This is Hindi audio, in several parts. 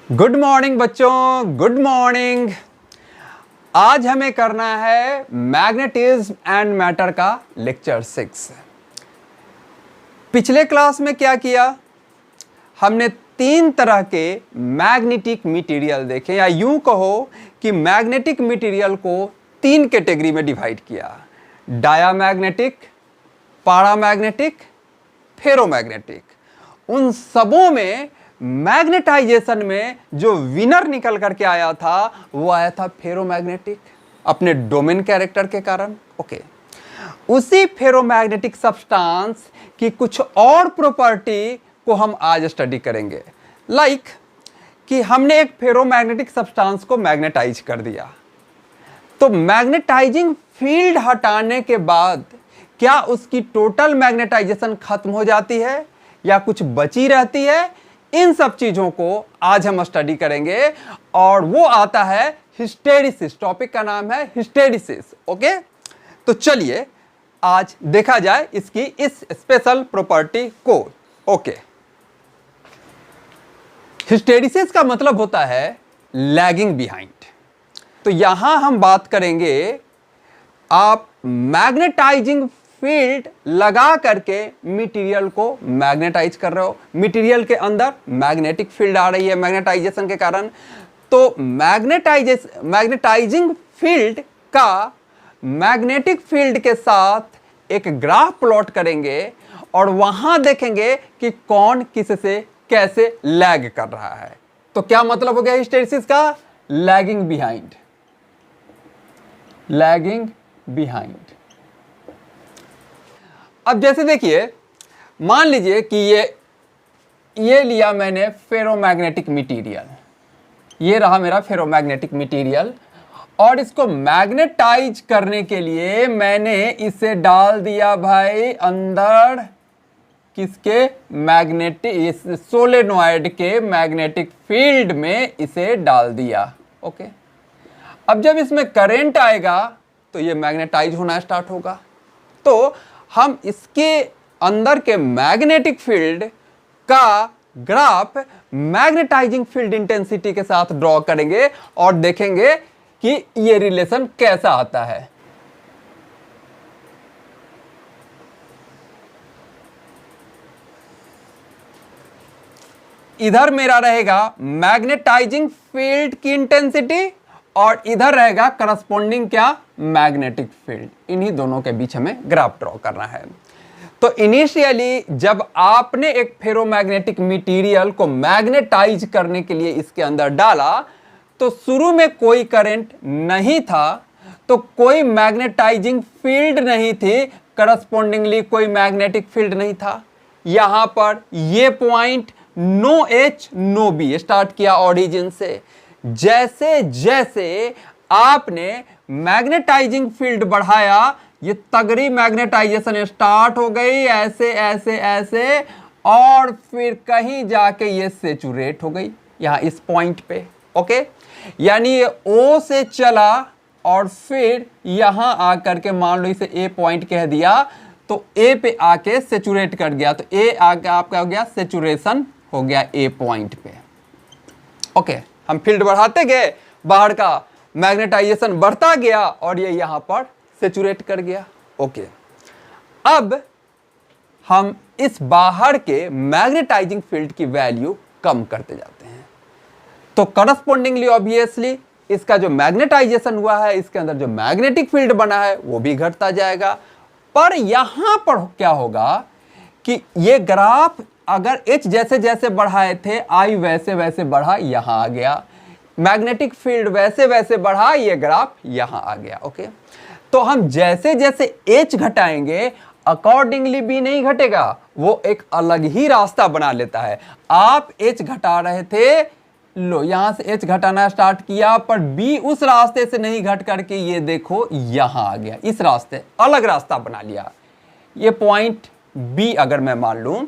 गुड मॉर्निंग बच्चों, गुड मॉर्निंग। आज हमें करना है मैग्नेटिज्म एंड मैटर का लेक्चर 6। पिछले क्लास में क्या किया, हमने 3 तरह के मैग्नेटिक मटेरियल देखे, या यूं कहो कि मैग्नेटिक मटेरियल को 3 कैटेगरी में डिवाइड किया। Diamagnetic, paramagnetic, ferromagnetic. उन सबों में मैग्नेटाइजेशन में जो विनर निकल करके आया था वो आया था फेरोमैग्नेटिक, अपने डोमेन कैरेक्टर के कारण। ओके, उसी फेरोमैग्नेटिक सब्सटेंस की कुछ और प्रॉपर्टी को हम आज स्टडी करेंगे। लाइक कि हमने एक फेरोमैग्नेटिक सब्सटेंस को मैग्नेटाइज कर दिया, तो मैग्नेटाइजिंग फील्ड हटाने के बाद क्या उसकी टोटल मैग्नेटाइजेशन खत्म हो जाती है या कुछ बची रहती है? इन सब चीजों को आज हम स्टडी करेंगे और वो आता है हिस्टेरिसिस। टॉपिक का नाम है हिस्टेरिसिस। ओके, तो चलिए आज देखा जाए इसकी इस स्पेशल प्रॉपर्टी को। ओके, हिस्टेरिसिस का मतलब होता है लैगिंग बिहाइंड। तो यहां हम बात करेंगे, आप मैग्नेटाइजिंग फील्ड लगा करके मटेरियल को मैग्नेटाइज कर रहे हो, मटेरियल के अंदर मैग्नेटिक फील्ड आ रही है मैग्नेटाइजेशन के कारण। तो मैग्नेटाइजिंग फील्ड का मैग्नेटिक फील्ड के साथ एक ग्राफ प्लॉट करेंगे और वहां देखेंगे कि कौन किससे कैसे लैग कर रहा है। तो क्या मतलब हो गया हिस्टेरिसिस का? Lagging behind, lagging behind. अब जैसे देखिए, मान लीजिए कि ये लिया मैंने फेरोमैग्नेटिक मटेरियल, ये रहा मेरा फेरोमैग्नेटिक मटेरियल, और इसको मैग्नेटाइज करने के लिए मैंने इसे डाल दिया भाई अंदर किसके? मैग्नेटिक सोलेनॉइड के मैग्नेटिक फील्ड में इसे डाल दिया। ओके, अब जब इसमें करंट आएगा तो ये मैग्नेटाइज होना स्टार्ट होगा। तो हम इसके अंदर के मैग्नेटिक फील्ड का ग्राफ मैग्नेटाइजिंग फील्ड इंटेंसिटी के साथ ड्रॉ करेंगे और देखेंगे कि ये रिलेशन कैसा आता है। इधर मेरा रहेगा मैग्नेटाइजिंग फील्ड की इंटेंसिटी और इधर रहेगा करस्पॉन्डिंग क्या? Magnetic field. इन्हीं दोनों के बीच हमें ग्राफ ड्रॉ करना है। तो इनिशियली जब आपने एक फेरोमैग्नेटिक मटेरियल को मैग्नेटाइज करने के लिए इसके अंदर डाला तो शुरू में कोई करंट नहीं था, तो कोई मैग्नेटाइजिंग फील्ड नहीं थी, करस्पॉन्डिंगली कोई मैग्नेटिक फील्ड नहीं था। यहां पर ये point no H no B start किया ऑरिजिन से। जैसे जैसे आपने मैग्नेटाइजिंग फील्ड बढ़ाया, ये तगड़ी मैग्नेटाइजेशन स्टार्ट हो गई, ऐसे ऐसे ऐसे, और फिर कहीं जाके ये सेचुरेट हो गई यहां इस पॉइंट पे। ओके, यानी ये ओ से चला और फिर यहां आकर के, मान लो इसे ए पॉइंट कह दिया, तो ए पे आके सेचुरेट कर गया। तो ए आके आपका हो गया सेचुरेशन, हो गया ए पॉइंट पे। ओके, हम फील्ड बढ़ाते गए, बाहर का मैग्नेटाइजेशन बढ़ता गया और ये यहां पर सेचुरेट कर गया। ओके, अब हम इस बाहर के मैग्नेटाइजिंग फील्ड की वैल्यू कम करते जाते हैं। तो करस्पॉन्डिंगली ऑब्वियसली इसका जो मैग्नेटाइजेशन हुआ है, इसके अंदर जो मैग्नेटिक फील्ड बना है वो भी घटता जाएगा। पर यहां पर क्या होगा कि ये ग्राफ अगर H जैसे जैसे बढ़ाए थे, I वैसे वैसे बढ़ा, यहां आ गया। मैग्नेटिक फील्ड वैसे वैसे बढ़ा, ये ग्राफ यहां आ गया। ओके, तो हम जैसे जैसे H घटाएंगे अकॉर्डिंगली भी नहीं घटेगा, वो एक अलग ही रास्ता बना लेता है। आप H घटा रहे थे, लो यहां से H घटाना स्टार्ट किया, पर B उस रास्ते से नहीं घट करके ये देखो यहां आ गया, इस रास्ते अलग रास्ता बना लिया। ये पॉइंट B अगर मैं मान लूं,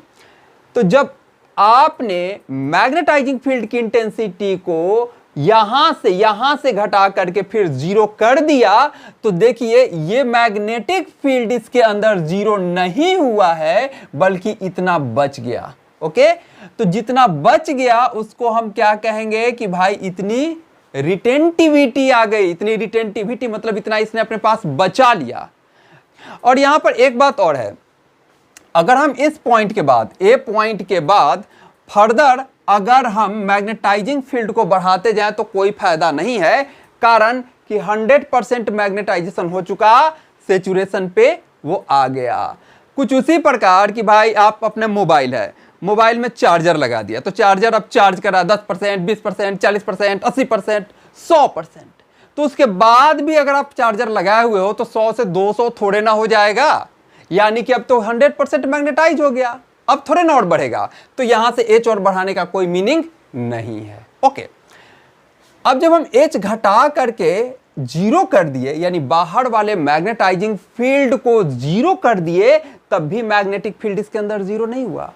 तो जब आपने मैग्नेटाइजिंग फील्ड की इंटेंसिटी को यहां से घटा करके फिर जीरो कर दिया, तो देखिए ये मैग्नेटिक फील्ड इसके अंदर जीरो नहीं हुआ है, बल्कि इतना बच गया। ओके, तो जितना बच गया उसको हम क्या कहेंगे कि भाई इतनी रिटेंटिविटी आ गई। इतनी रिटेंटिविटी मतलब इतना इसने अपने पास बचा लिया। और यहां पर एक बात और है, अगर हम इस पॉइंट के बाद, ए पॉइंट के बाद फर्दर अगर हम मैग्नेटाइजिंग फील्ड को बढ़ाते जाएं तो कोई फायदा नहीं है, कारण कि 100% मैग्नेटाइजेशन हो चुका, सेचुरेशन पे वो आ गया। कुछ उसी प्रकार कि भाई आप अपने मोबाइल है, मोबाइल में चार्जर लगा दिया, तो चार्जर अब चार्ज करा 10%, 20%, 40%, 80%, 100%, तो उसके बाद भी अगर आप चार्जर लगाए हुए हो तो 100 से 200 थोड़े ना हो जाएगा, यानी कि अब तो 100% मैग्नेटाइज हो गया, अब थोड़े ना और बढ़ेगा। तो यहां से एच और बढ़ाने का कोई मीनिंग नहीं है। ओके, अब जब हम एच घटा करके जीरो कर दिए, यानी बाहर वाले मैग्नेटाइजिंग फील्ड को जीरो कर दिए, तब भी मैग्नेटिक फील्ड इसके अंदर जीरो नहीं हुआ।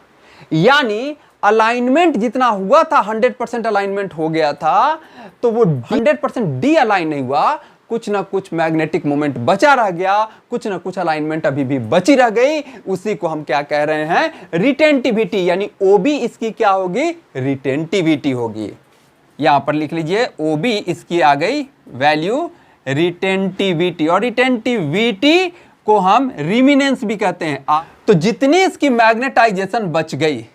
यानी अलाइनमेंट जितना हुआ था 100% अलाइनमेंट हो गया था, तो वो 100% डी अलाइन नहीं हुआ, कुछ ना कुछ मैग्नेटिक मोमेंट बचा रह गया, कुछ ना कुछ अलाइनमेंट अभी भी बची रह गई। उसी को हम क्या कह रहे हैं, रिटेंटिविटी, यानी ओबी इसकी क्या होगी, रिटेंटिविटी होगी। यहां पर लिख लीजिए, ओबी इसकी आ गई वैल्यू रिटेंटिविटी, और रिटेंटिविटी को हम रिमिनेंस भी कहते हैं। तो जितनी इसकी मैग्नेटाइजेशन बच गई,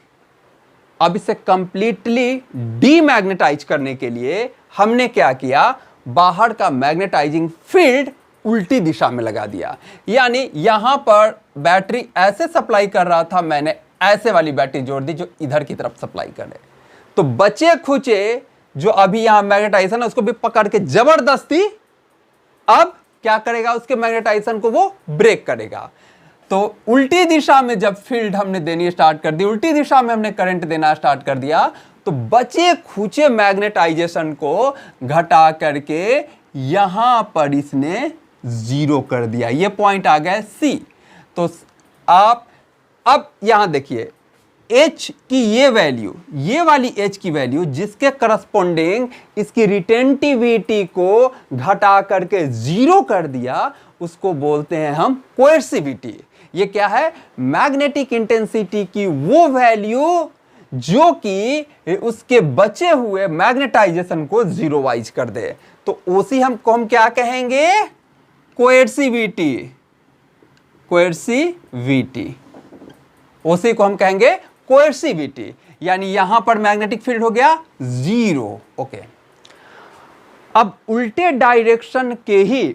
अब इसे कंप्लीटली डीमैग्नेटाइज करने के लिए हमने क्या किया, बाहर का मैग्नेटाइजिंग फील्ड उल्टी दिशा में लगा दिया। यानी यहां पर बैटरी ऐसे सप्लाई कर रहा था, मैंने ऐसे वाली बैटरी जोड़ दी जो इधर की तरफ सप्लाई करे, तो बचे खुचे जो अभी यहां मैग्नेटाइजेशन है उसको भी पकड़ के जबरदस्ती अब क्या करेगा, उसके मैग्नेटाइजेशन को वो ब्रेक करेगा। तो उल्टी दिशा में जब फील्ड हमने देनी स्टार्ट कर दी, उल्टी दिशा में हमने करंट देना स्टार्ट कर दिया, तो बचे खुचे मैग्नेटाइजेशन को घटा करके यहां पर इसने जीरो कर दिया। ये पॉइंट आ गया सी। तो आप अब यहां देखिए, H की ये वैल्यू, ये वाली H की वैल्यू जिसके करस्पॉन्डिंग इसकी रिटेंटिविटी को घटा करके जीरो कर दिया, उसको बोलते हैं हम कोएर्सिविटी। ये क्या है, मैग्नेटिक इंटेंसिटी की वो वैल्यू जो कि उसके बचे हुए मैग्नेटाइजेशन को जीरो वाइज कर दे। तो उसी हम क्या कहेंगे, कोएर्सिविटी। कोएर्सिविटी, उसी को हम कहेंगे कोएर्सिविटी। यानी यहां पर मैग्नेटिक फील्ड हो गया जीरो। ओके, अब उल्टे डायरेक्शन के ही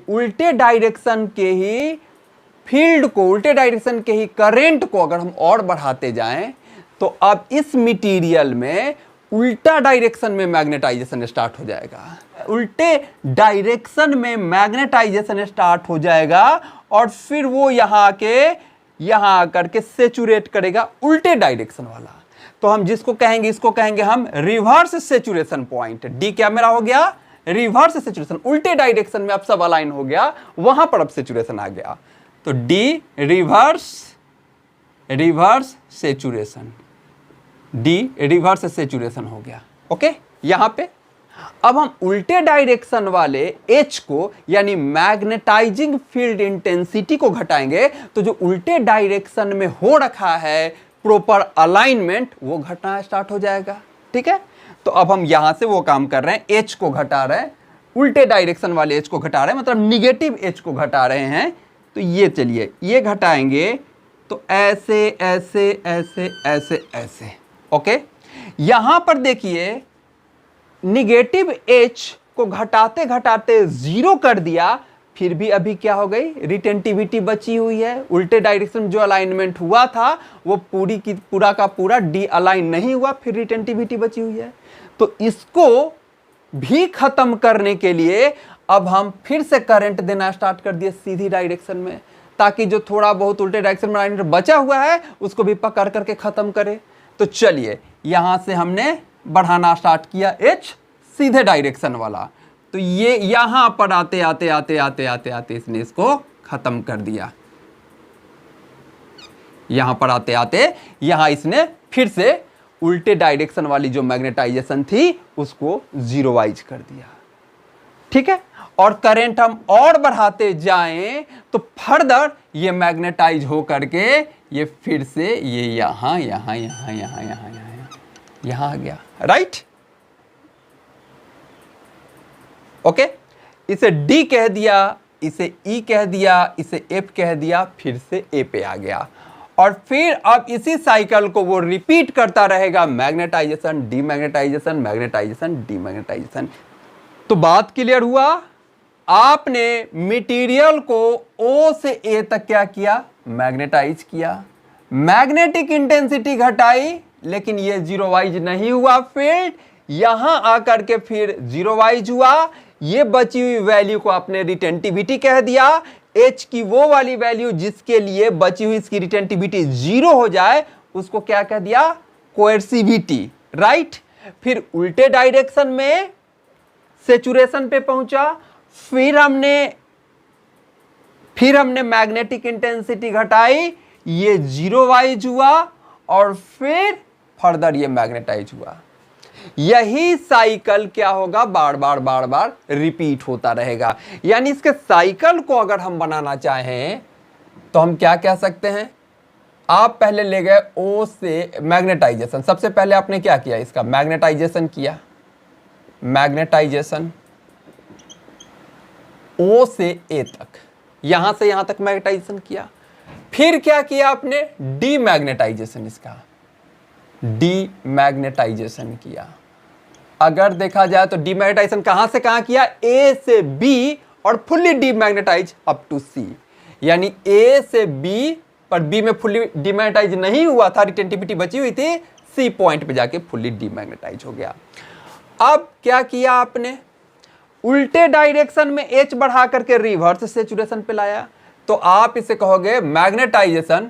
फील्ड को, उल्टे डायरेक्शन के ही करंट को अगर हम और बढ़ाते जाएं, तो अब इस मटेरियल में उल्टा डायरेक्शन में मैग्नेटाइजेशन स्टार्ट हो जाएगा। उल्टे डायरेक्शन में मैग्नेटाइजेशन स्टार्ट हो जाएगा और फिर वो यहां आकर के सेचुरेट करेगा उल्टे डायरेक्शन वाला। तो हम जिसको कहेंगे, इसको कहेंगे हम रिवर्स सेचुरेशन पॉइंट। डी क्या मेरा हो गया, रिवर्स सेचुरेशन। उल्टे डायरेक्शन में अब सब अलाइन हो गया, वहां पर अब सेचुरेशन आ गया। तो D reverse saturation, D reverse saturation हो गया। ओके, यहां पे अब हम उल्टे डायरेक्शन वाले H को, यानी मैग्नेटाइजिंग फील्ड इंटेंसिटी को घटाएंगे, तो जो उल्टे डायरेक्शन में हो रखा है प्रॉपर अलाइनमेंट, वो घटना स्टार्ट हो जाएगा। ठीक है, तो अब हम यहां से वो काम कर रहे हैं, H को घटा रहे हैं, उल्टे डायरेक्शन वाले H को घटा रहे हैं, मतलब निगेटिव H को घटा रहे हैं। तो ये चलिए, ये घटाएंगे तो ऐसे ऐसे ऐसे ऐसे ऐसे। ओके, यहां पर देखिए निगेटिव H को घटाते घटाते जीरो कर दिया, फिर भी अभी क्या हो गई, रिटेंटिविटी बची हुई है। उल्टे डायरेक्शन जो अलाइनमेंट हुआ था वो पूरा का पूरा डी अलाइन नहीं हुआ, फिर रिटेंटिविटी बची हुई है। तो इसको भी खत्म करने के लिए अब हम फिर से करंट देना स्टार्ट कर दिए सीधी डायरेक्शन में, ताकि जो थोड़ा बहुत उल्टे डायरेक्शन में अलाइनमेंट बचा हुआ है उसको भी पकड़ करके खत्म करे। तो चलिए, यहां से हमने बढ़ाना स्टार्ट किया H सीधे डायरेक्शन वाला, तो ये यहां पर आते आते आते आते आते आते इसने इसको खत्म कर दिया। यहां पर आते आते यहां इसने फिर से उल्टे डायरेक्शन वाली जो मैग्नेटाइजेशन थी उसको जीरोवाइज कर दिया। ठीक है, और करंट हम और बढ़ाते जाएं तो फर्दर ये मैग्नेटाइज हो करके ये फिर से ये यहाँ यहाँ यहाँ यहाँ यहाँ यहाँ यहाँ आ गया, राइट। ओके, इसे D कह दिया, इसे E कह दिया, इसे F कह दिया, फिर से A पे आ गया। और फिर अब इसी साइकिल को वो रिपीट करता रहेगा, मैग्नेटाइजेशन, डीमैग्नेटाइजेशन, मैग्नेटाइजेशन, डीमैग्नेटाइजेशन। तो बात क्लियर हुआ। आपने मटेरियल को O से A तक क्या किया, मैग्नेटाइज किया, मैग्नेटिक इंटेंसिटी घटाई, लेकिन ये जीरो वाइज नहीं हुआ फील्ड, यहां आकर के फिर जीरो वाइज हुआ। ये बची हुई वैल्यू को आपने रिटेंटिविटी कह दिया। H की वो वाली वैल्यू जिसके लिए बची हुई इसकी रिटेंटिविटी जीरो हो जाए उसको क्या कह दिया, कोएर्सिविटी, राइट। फिर उल्टे डायरेक्शन में सैचुरेशन पे पहुंचा, फिर हमने मैग्नेटिक इंटेंसिटी घटाई, ये जीरो वाइज हुआ और फिर फर्दर ये मैग्नेटाइज हुआ। यही साइकिल क्या होगा, बार बार रिपीट होता रहेगा। यानी इसके साइकिल को अगर हम बनाना चाहें तो हम क्या कह सकते हैं, आप पहले ले गए O से मैग्नेटाइजेशन, सबसे पहले आपने क्या किया, इसका मैग्नेटाइजेशन किया, मैग्नेटाइजेशन O से A तक, यहां से यहां तक मैग्नेटाइजेशन किया। फिर क्या किया आपने, डीमैग्नेटाइजेशन, इसका डीमैग्नेटाइजेशन किया। अगर देखा जाए तो डीमैग्नेटाइजेशन कहां से कहां किया, A से B और fully demagnetize up to C। यानी A से B पर B में फुल्ली डीमैग्नेटाइज नहीं हुआ था, रिटेंटिविटी बची हुई थी, C पॉइंट पे जाके फुल्ली डीमैग्नेटाइज हो गया। अब क्या किया आपने, उल्टे डायरेक्शन में H बढ़ा करके रिवर्स सैचुरेशन पे लाया। तो आप इसे कहोगे मैग्नेटाइजेशन,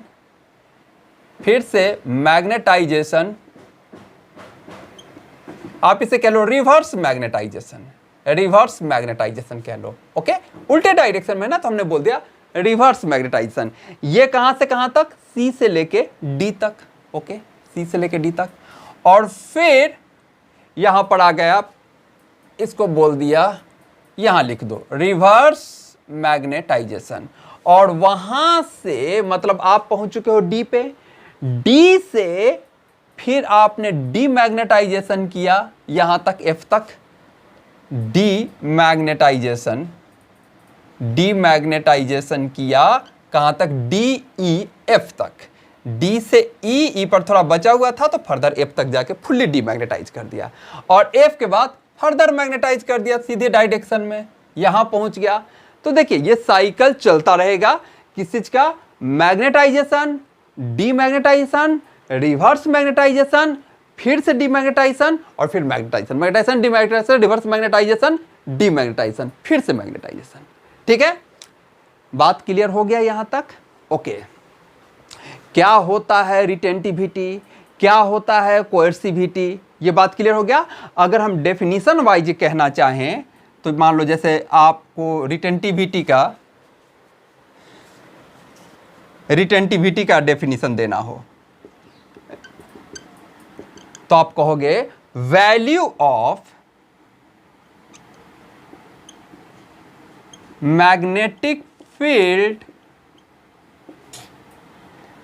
फिर से मैग्नेटाइजेशन, आप इसे कह लो रिवर्स मैग्नेटाइजेशन, रिवर्स मैग्नेटाइजेशन कह लो। ओके, उल्टे डायरेक्शन में ना, तो हमने बोल दिया रिवर्स मैग्नेटाइजेशन। ये कहां से कहां तक, C से लेके D तक। ओके, C से लेके D तक। और फिर यहां पर आ गया, इसको बोल दिया, यहां लिख दो रिवर्स मैग्नेटाइजेशन। और वहां से मतलब आप पहुंच चुके हो D पे, D से फिर आपने डीमैग्नेटाइजेशन किया यहां तक, F तक, डीमैग्नेटाइजेशन, डीमैग्नेटाइजेशन किया कहां तक, DEF तक। D से E पर थोड़ा बचा हुआ था तो फर्दर F तक जाके फुल्ली डीमैग्नेटाइज कर दिया, और F के बाद फर्दर मैग्नेटाइज कर दिया सीधे डायरेक्शन में, यहां पहुंच गया। तो देखिए ये साइकिल चलता रहेगा, किस चीज का, मैग्नेटाइजेशन, डीमैग्नेटाइजेशन, रिवर्स मैग्नेटाइजेशन, फिर से डीमैग्नेटाइजेशन और फिर magnetization, magnetization, demagnetization, reverse magnetization, demagnetization, फिर से मैग्नेटाइजेशन। ठीक है, बात क्लियर हो गया यहां तक। ओके, क्या होता है रिटेंटिविटी, क्या होता है कोएर्सिविटी, ये बात क्लियर हो गया। अगर हम डेफिनेशन वाइज कहना चाहें तो मान लो जैसे आपको रिटेंटिविटी का डेफिनेशन देना हो तो आप कहोगे value of magnetic field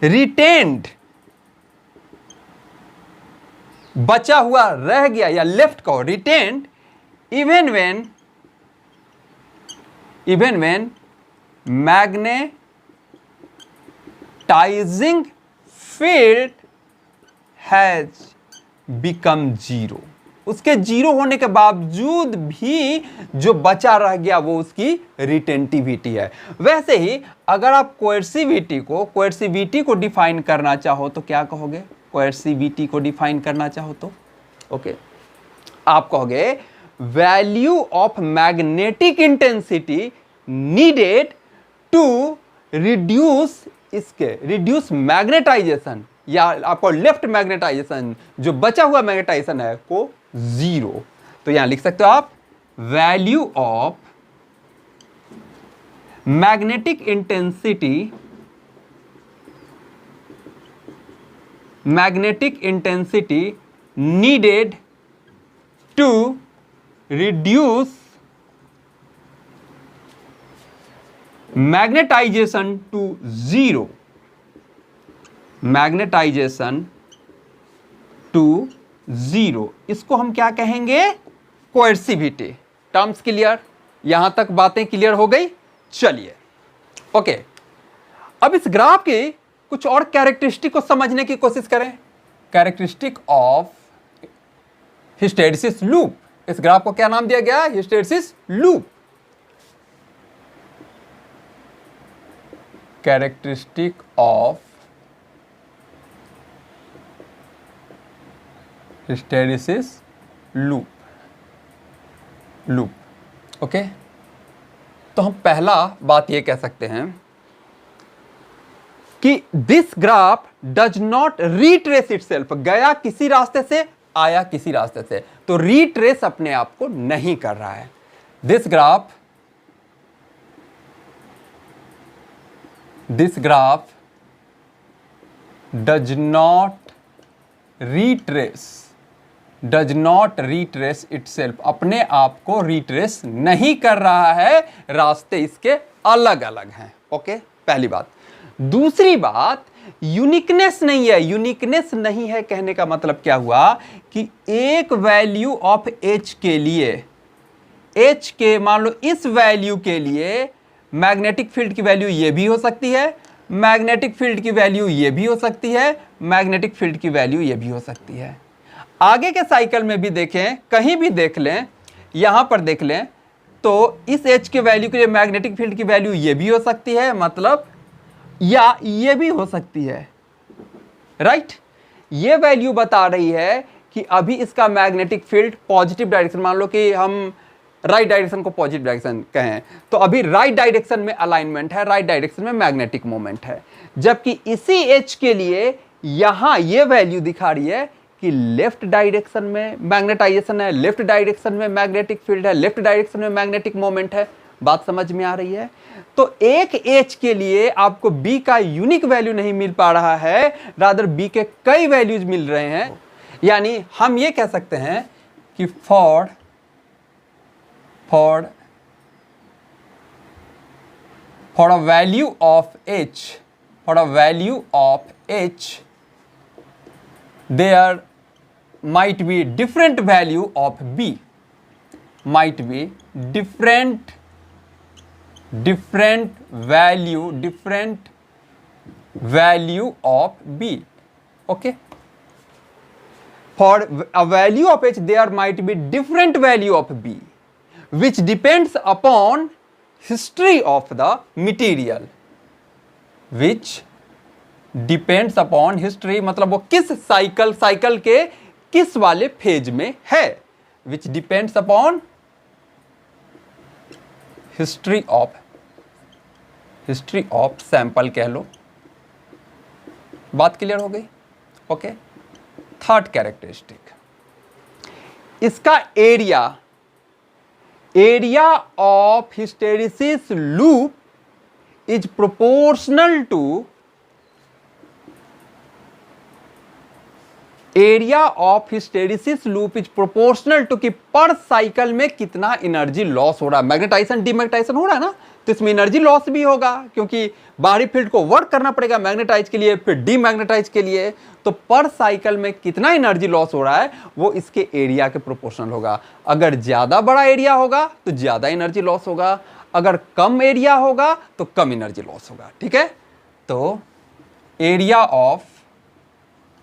retained, बचा हुआ रह गया या लेफ्ट कहो, retained even when magnetizing field has become zero. उसके जीरो होने के बावजूद भी जो बचा रह गया वो उसकी रिटेंटिविटी है। वैसे ही अगर आप कोएर्सिविटी को डिफाइन करना चाहो तो क्या कहोगे, कोएर्सिविटी को डिफाइन करना चाहो तो ओके, आप कहोगे value of magnetic intensity needed to reduce magnetization, या आपको लेफ्ट मैग्नेटाइजेशन, जो बचा हुआ मैग्नेटाइजेशन है को जीरो। तो यहां लिख सकते हो आप value of magnetic intensity needed to reduce magnetization to zero magnetization to 0, इसको हम क्या कहेंगे? कोएर्सिविटी। Terms clear? यहां तक बातें क्लियर हो गई? चलिए ओके, अब इस ग्राफ के कुछ और कैरेक्टरिस्टिक को समझने की कोशिश करें। Characteristic of hysteresis loop. इस ग्राफ को क्या नाम दिया गया? Hysteresis loop. Characteristic of hysteresis loop. Okay, तो हम पहला बात ये कह सकते हैं कि this graph does not retrace itself. गया किसी रास्ते से, आया किसी रास्ते से, तो रीट्रेस अपने आप को नहीं कर रहा है। This graph does not retrace itself, अपने आप को रीट्रेस नहीं कर रहा है, रास्ते इसके अलग अलग हैं। ओके, पहली बात। दूसरी बात, यूनिकनेस नहीं है। यूनिकनेस नहीं है कहने का मतलब क्या हुआ कि एक वैल्यू ऑफ एच के लिए, एच के मान लो इस वैल्यू के लिए मैग्नेटिक फील्ड की वैल्यू ये भी हो सकती है, मैग्नेटिक फील्ड की वैल्यू ये भी हो सकती है, मैग्नेटिक फील्ड की वैल्यू ये भी हो सकती है। आगे के साइकिल में भी देखें, कहीं भी देख लें, यहां पर देख लें, तो इस एच के वैल्यू के लिए मैग्नेटिक फील्ड की वैल्यू ये भी हो सकती है, मतलब या ये भी हो सकती है, राइट। ये वैल्यू बता रही है कि अभी इसका मैग्नेटिक फील्ड पॉजिटिव डायरेक्शन, मान लो कि हम राइट डायरेक्शन को पॉजिटिव डायरेक्शन कहें, तो अभी राइट डायरेक्शन में अलाइनमेंट है, राइट डायरेक्शन में मैग्नेटिक मोमेंट है। जबकि इसी एच के लिए यहां ये वैल्यू दिखा रही है कि लेफ्ट डायरेक्शन में मैग्नेटाइजेशन है, लेफ्ट डायरेक्शन में मैग्नेटिक फील्ड है, लेफ्ट डायरेक्शन में मैग्नेटिक मोमेंट है। बात समझ में आ रही है? तो एक एच के लिए आपको बी का यूनिक वैल्यू नहीं मिल पा रहा है, रादर बी के कई वैल्यूज मिल रहे हैं। यानी हम ये कह सकते हैं कि for a value of H there might be different value of B, might be different value of B. Okay, for a value of H there might be different value of B, which depends upon history of the material, which depends upon history, मतलब वो किस साइकिल के किस वाले फेज में है, which depends upon history of sample कह लो। बात क्लियर हो गई? ओके, थर्ड कैरेक्टरिस्टिक, इसका area of hysteresis loop is proportional to area of hysteresis loop is proportional to कि पर साइकिल में कितना एनर्जी लॉस हो रहा है। मैग्नेटाइजेशन डीमैग्नेटाइजेशन हो रहा है ना, तो इसमें एनर्जी लॉस भी होगा, क्योंकि बाहरी फील्ड को वर्क करना पड़ेगा मैग्नेटाइज के लिए, फिर डीमैग्नेटाइज के लिए। तो पर साइकिल में कितना एनर्जी लॉस हो रहा है वो इसके एरिया के प्रोपोर्शनल होगा। अगर ज्यादा बड़ा एरिया होगा तो ज्यादा एनर्जी लॉस होगा, अगर कम एरिया होगा तो कम एनर्जी लॉस होगा। ठीक है, तो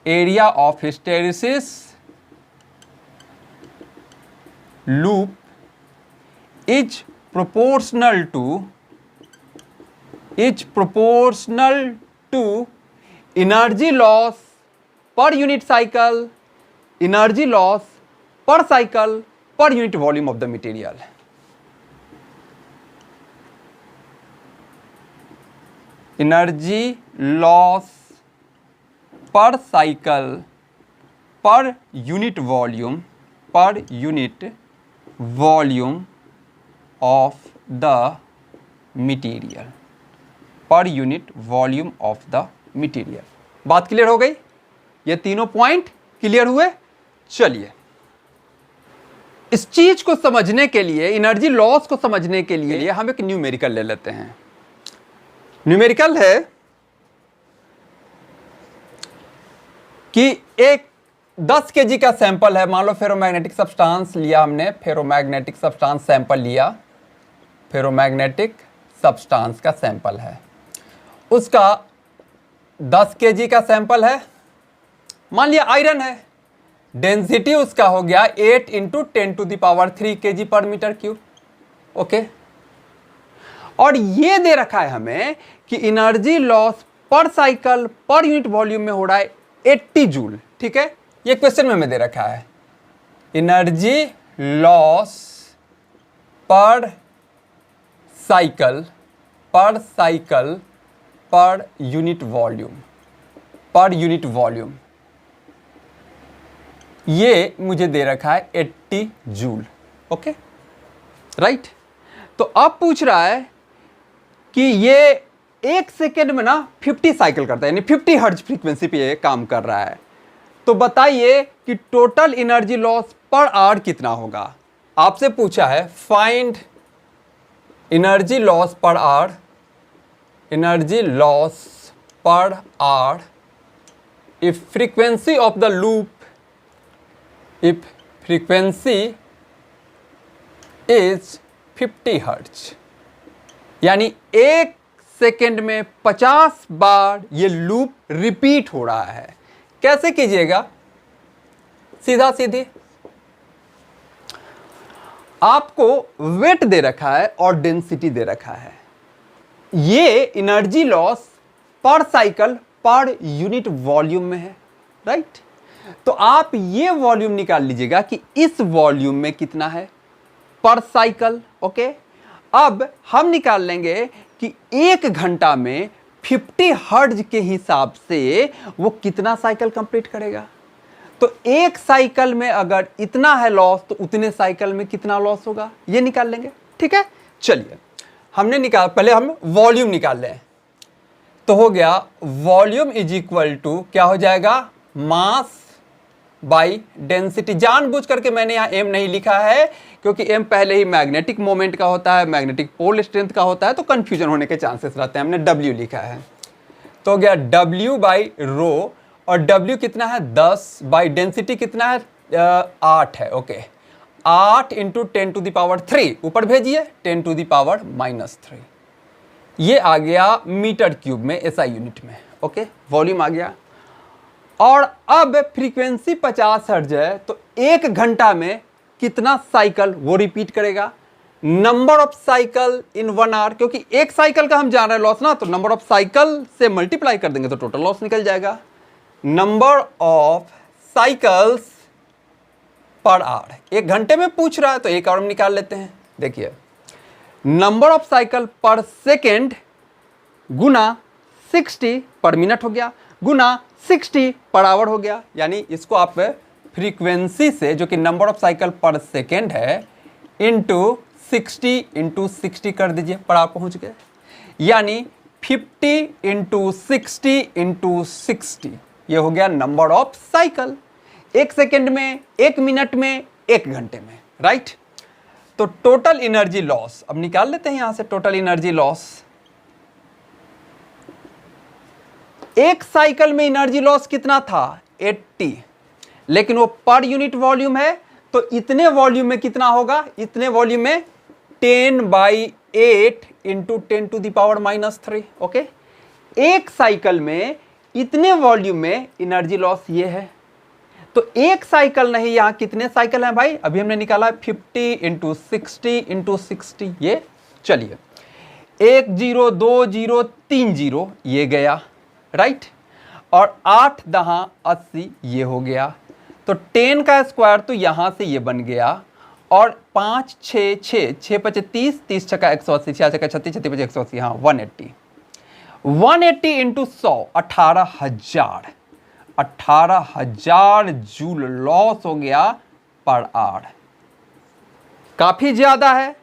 area of hysteresis loop is proportional to energy loss per unit cycle, energy loss per cycle per unit volume of the material. Energy loss per cycle per unit volume of the material, per unit volume of the material. बात क्लियर हो गई? ये तीनों पॉइंट क्लियर हुए? चलिए, इस चीज को समझने के लिए, एनर्जी लॉस को समझने के लिए हम एक न्यूमेरिकल ले लेते हैं। न्यूमेरिकल है कि एक 10 केजी का सैंपल है, मान लो फेरोमैग्नेटिक सब्सटेंस लिया हमने, फेरोमैग्नेटिक सब्सटेंस सैंपल लिया, फेरोमैग्नेटिक सब्सटेंस का सैंपल है, उसका 10 केजी का सैंपल है, मान लिया आयरन है, डेंसिटी उसका हो गया 8 × 10⁻³ kg पर मीटर क्यूब। ओके, और ये दे रखा है हमें कि एनर्जी लॉस पर साइकिल पर यूनिट वॉल्यूम में हो रहा है 80 जूल। ठीक है, ये क्वेश्चन में हमें दे रखा है एनर्जी लॉस पर साइकिल पर यूनिट वॉल्यूम, ये मुझे दे रखा है 80 जूल। ओके राइट, तो अब पूछ रहा है कि ये 1 सेकेंड में ना 50 साइकिल करता है, यानी 50 हर्ट्ज फ्रीक्वेंसी पे ये काम कर रहा है। तो बताइए कि total energy loss per hour कितना होगा। आपसे पूछा है find energy loss per hour, if frequency of the loop, if frequency is 50 hertz, यानी 1 सेकेंड में 50 बार ये लूप रिपीट हो रहा है। कैसे कीजिएगा, सीधा सीधी आपको वेट दे रखा है और डेंसिटी दे रखा है, ये एनर्जी लॉस पर साइकिल पर यूनिट वॉल्यूम में है। राइट, तो आप ये वॉल्यूम निकाल लीजिएगा कि इस वॉल्यूम में कितना है पर साइकिल। ओके, अब हम निकाल लेंगे कि 1 घंटा में 50 हर्ट्ज के हिसाब से वो कितना साइकिल कंप्लीट करेगा। तो 1 साइकिल में अगर इतना है लॉस तो उतने साइकिल में कितना लॉस होगा, ये निकाल लेंगे। ठीक है, चलिए हमने निकाल, पहले हम वॉल्यूम निकाल लें। तो हो गया वॉल्यूम इज इक्वल टू क्या हो जाएगा, मास बाई डेंसिटी। जानबूझ करके मैंने यहाँ एम नहीं लिखा है क्योंकि एम पहले ही मैग्नेटिक मोमेंट का होता है, मैग्नेटिक पोल स्ट्रेंथ का होता है, तो कंफ्यूजन होने के चांसेस रहते हैं। हमने डब्ल्यू लिखा है, तो हो गया डब्ल्यू बाई रो, और डब्ल्यू कितना है 10, बाई डेंसिटी कितना है 8 है। ओके, 8 × 10⁻³ ऊपर भेजिए 10⁻⁻3, ये आ गया मीटर क्यूब में, एसआई यूनिट में। ओके, वॉल्यूम आ गया। और अब फ्रीक्वेंसी 50 हर्ट्ज है, तो 1 घंटा में कितना साइकिल वो रिपीट करेगा। Number of cycle in 1 hour, क्योंकि 1 साइकिल का हम जान रहे हैं लॉस ना, तो नंबर ऑफ साइकिल से मल्टीप्लाई कर देंगे तो टोटल लॉस निकल जाएगा। Number of cycles per hour, 1 घंटे में पूछ रहा है तो 1 आवर में निकाल लेते हैं। देखिए, नंबर ऑफ साइकिल पर सेकेंड गुना 60 पर मिनट हो गया, गुना 60 पर आवर हो गया, यानी इसको आप फ्रीक्वेंसी से, जो कि नंबर ऑफ साइकिल पर सेकेंड है, इंटू 60 × 60 कर दीजिए, पर आवर पहुंच गए, यानी 50 × 60 × 60, ये हो गया नंबर ऑफ साइकिल। 1 सेकेंड में, 1 मिनट में, 1 घंटे में। राइट, तो टोटल एनर्जी लॉस अब निकाल लेते हैं यहां से। टोटल एनर्जी लॉस, 1 साइकिल में एनर्जी लॉस कितना था 80, लेकिन वो पर यूनिट वॉल्यूम है, तो इतने वॉल्यूम में कितना होगा, इतने वॉल्यूम में 10/8 × 10⁻⁻3। ओके, 1 साइकिल में इतने वॉल्यूम में एनर्जी लॉस ये है। तो 1 साइकिल नहीं, यहां कितने साइकिल हैं भाई, अभी हमने निकाला 50 × 60 × 60, ये चलिए 1 0 2 0 3 0 ये गया। राइट, और 8 10 80 ये हो गया, तो 10 का स्क्वायर तो यहां से ये बन गया, और 5 6 6 6 5 30 30 छक्का 180 6 छक्का 36 36 5 180, हाँ 180 × 100 18,000 जूल लॉस हो गया पर आवर। काफी ज्यादा है,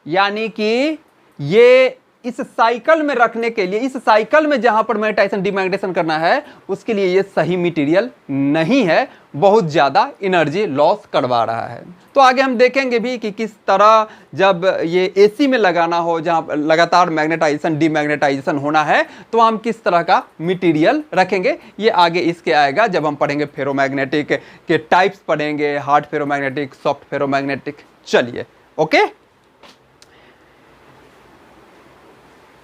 यानी कि ये इस साइकिल में रखने के लिए, इस साइकिल में जहां पर मैग्नेटाइजेशन डिमैग्नेटाइजेशन करना है उसके लिए ये सही मटेरियल नहीं है, बहुत ज्यादा एनर्जी लॉस करवा रहा है। तो आगे हम देखेंगे भी कि किस तरह जब ये एसी में लगाना हो, जहां लगातार मैग्नेटाइजेशन डिमैग्नेटाइजेशन होना है, तो हम किस तरह का मटेरियल रखेंगे, ये आगे इसके आएगा जब हम पढ़ेंगे फेरोमैग्नेटिक के टाइप्स पढ़ेंगे, हार्ड फेरोमैग्नेटिक, सॉफ्ट फेरोमैग्नेटिक। चलिए ओके,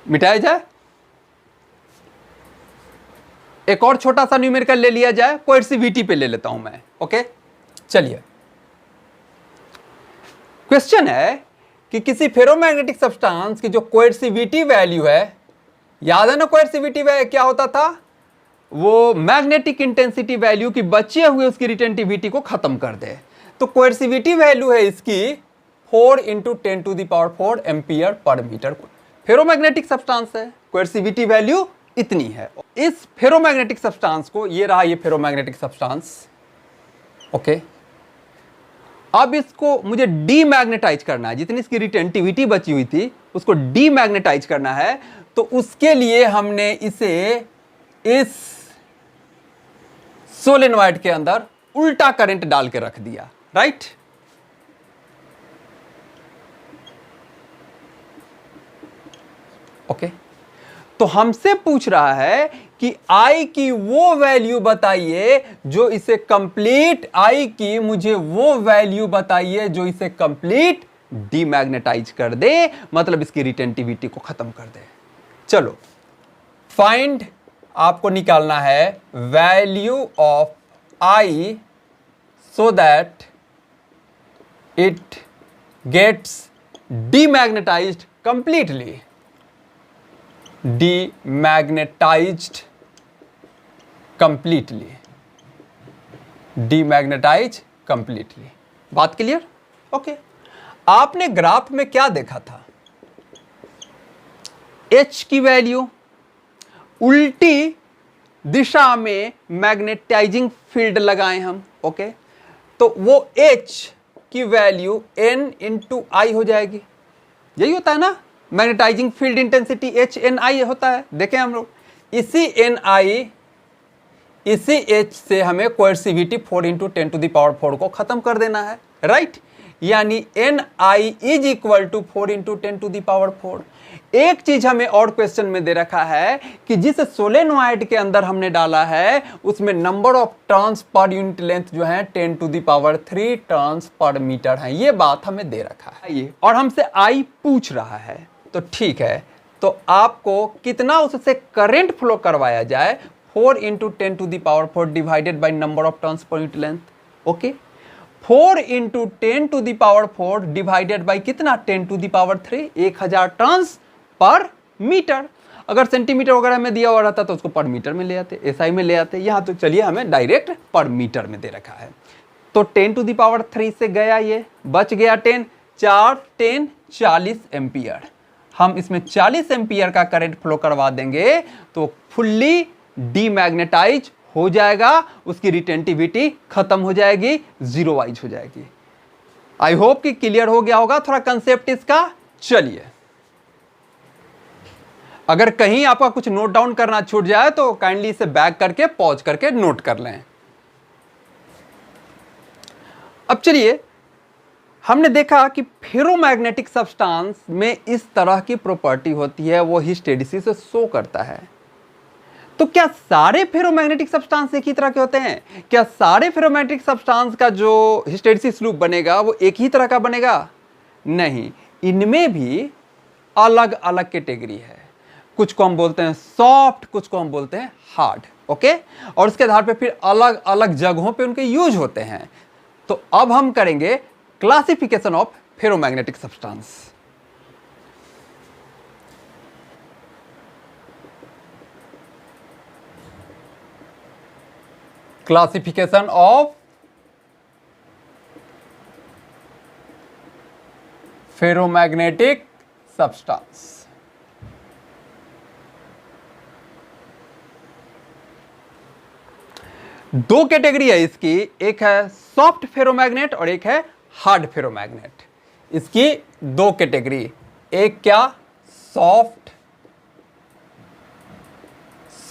मिटाया जाए, एक और छोटा सा न्यूमेरिकल ले लिया जाए, कोएर्सिविटी पे ले लेता हूं मैं। ओके चलिए, क्वेश्चन है कि किसी फेरोमैग्नेटिक सब्सटेंस की जो कोएर्सिविटी वैल्यू है, याद है ना कोएर्सिविटी वैल्यू क्या होता था, वो मैग्नेटिक इंटेंसिटी वैल्यू की बचे हुए उसकी रिटेंटिविटी को खत्म कर दे। तो कोएर्सिविटी वैल्यू है इसकी 4 × 10⁴ ampere per metre. Ferromagnetic substance है, कोएर्सिविटी वैल्यू इतनी है। इस फेरोमैग्नेटिक सब्सटेंस को, ये रहा ये फेरोमैग्नेटिक सब्सटेंस, ओके। अब इसको मुझे डीमैग्नेटाइज करना है, जितनी इसकी रिटेंटिविटी बची हुई थी उसको डीमैग्नेटाइज करना है। तो उसके लिए हमने इसे इस सोलेनॉइड के अंदर उल्टा करंट डाल के रख दिया, राइट। ओके, तो हमसे पूछ रहा है कि आई की वो वैल्यू बताइए जो इसे कंप्लीट, आई की मुझे वो वैल्यू बताइए जो इसे कंप्लीट डीमैग्नेटाइज कर दे, मतलब इसकी रिटेंटिविटी को खत्म कर दे। चलो फाइंड, आपको निकालना है value of I so that it gets demagnetized completely, demagnetized completely, demagnetize completely. बात क्लियर? ओके, आपने ग्राफ में क्या देखा था, H की वैल्यू उल्टी दिशा में मैग्नेटाइजिंग फील्ड लगाए हम, ओके। तो वो H की वैल्यू N × I हो जाएगी, यही होता है ना, मैग्नेटाइजिंग फील्ड इंटेंसिटी HNI होता है, देखें हम लोग। इसी NI, इसी H से हमें कोएर्सिविटी 4 × 10⁴ को खत्म कर देना है, राइट। यानी NI = 4 × 10⁴। एक चीज हमें और क्वेश्चन में दे रखा है कि जिस सोलेनॉइड के अंदर हमने डाला है उसमें number of turns per unit length जो है 10⁻³ टर्न्स पर मीटर है, ये बात हमें दे रखा है ये, और हमसे I पूछ रहा है। तो ठीक है, तो आपको कितना उससे करंट फ्लो करवाया जाए, 4 × 10⁴ divided by number of turns per unit length, okay. 4 × 10⁴ divided by कितना, 10⁻³ 1000 टर्न्स पर मीटर। अगर सेंटीमीटर वगैरह में दिया हुआ रहता तो उसको पर मीटर में ले आते, SI में ले आते, यहां तो चलिए हमें डायरेक्ट पर मीटर में दे रखा है। तो 10⁻³ से गया, ये बच गया 10, 4 10 40 एम्पियर। हम इसमें 40 एम्पियर का करंट फ्लो करवा देंगे तो फुल्ली डीमैग्नेटाइज हो जाएगा, उसकी रिटेंटिविटी खत्म हो जाएगी, जीरोवाइज हो जाएगी। आई होप कि क्लियर हो गया होगा थोड़ा कंसेप्ट इसका। चलिए, अगर कहीं आपका कुछ नोट डाउन करना छूट जाए तो काइंडली इसे बैक करके पॉज करके नोट कर लें। अब चलिए, हमने देखा कि फेरोमैग्नेटिक सब्सटेंस में इस तरह की प्रॉपर्टी होती है, वो हिस्टेरिसिस से शो करता है। तो क्या सारे फेरोमैग्नेटिक सब्सटेंस एक ही तरह के होते हैं? क्या सारे फेरोमैग्नेटिक सब्सटेंस का जो हिस्टेरिसिस लूप बनेगा वो एक ही तरह का बनेगा? नहीं, इनमें भी अलग अलग कैटेगरी है। कुछ को हम बोलते हैं सॉफ्ट, कुछ को हम बोलते हैं हार्ड, ओके। और उसके आधार पे फिर अलग अलग जगहों पे उनके यूज होते हैं। तो अब हम करेंगे classification of ferromagnetic substance. Classification of ferromagnetic substance. दो कैटेगरी है इसकी, एक है सॉफ्ट फेरोमैग्नेट और एक है हार्ड फेरोमैग्नेट। इसकी दो कैटेगरी, एक क्या, सॉफ्ट